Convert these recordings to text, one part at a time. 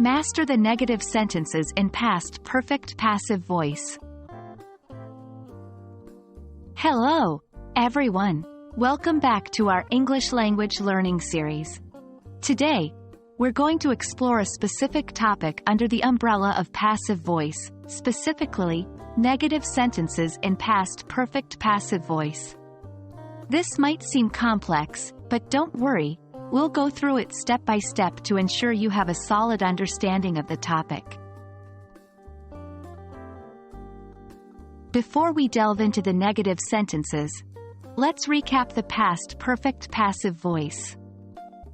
Master the negative sentences in past perfect passive voice. Hello, everyone. Welcome back to our English language learning series. Today, we're going to explore a specific topic under the umbrella of passive voice, specifically, negative sentences in past perfect passive voice. This might seem complex, but don't worry, we'll go through it step by step to ensure you have a solid understanding of the topic. Before we delve into the negative sentences, let's recap the past perfect passive voice.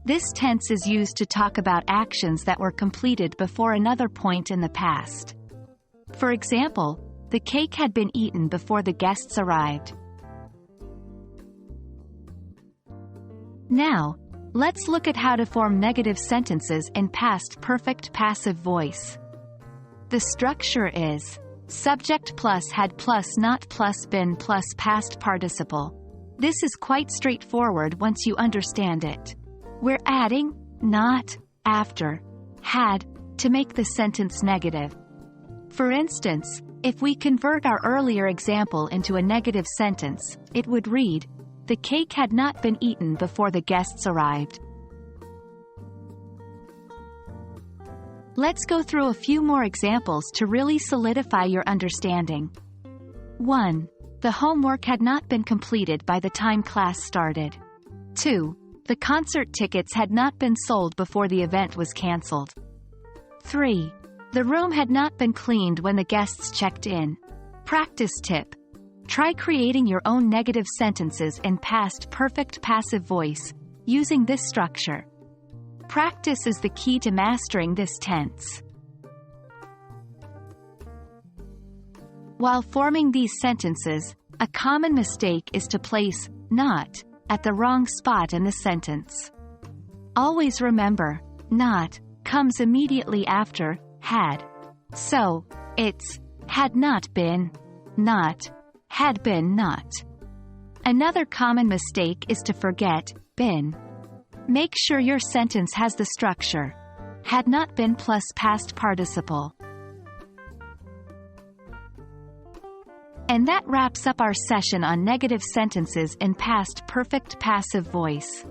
This tense is used to talk about actions that were completed before another point in the past. For example, the cake had been eaten before the guests arrived. Now, let's look at how to form negative sentences in past perfect passive voice. The structure is subject plus had plus not plus been plus past participle. This is quite straightforward once you understand it. We're adding not after had to make the sentence negative. For instance, if we convert our earlier example into a negative sentence, it would read, "The cake had not been eaten before the guests arrived." Let's go through a few more examples to really solidify your understanding. 1. The homework had not been completed by the time class started. 2. The concert tickets had not been sold before the event was cancelled. 3. The room had not been cleaned when the guests checked in. Practice tip: try creating your own negative sentences in past perfect passive voice, using this structure. Practice is the key to mastering this tense. While forming these sentences, a common mistake is to place not at the wrong spot in the sentence. Always remember, not comes immediately after had. So, it's had not been, not had been not. Another common mistake is to forget been. Make sure your sentence has the structure had not been plus past participle. And that wraps up our session on negative sentences in past perfect passive voice.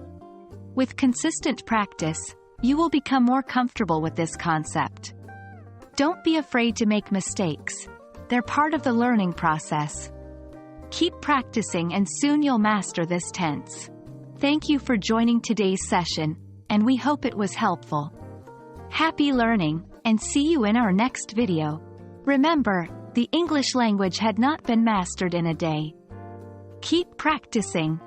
With consistent practice, you will become more comfortable with this concept. Don't be afraid to make mistakes. They're part of the learning process. Keep practicing and soon you'll master this tense. Thank you for joining today's session, and we hope it was helpful. Happy learning, and see you in our next video. Remember, the English language had not been mastered in a day. Keep practicing.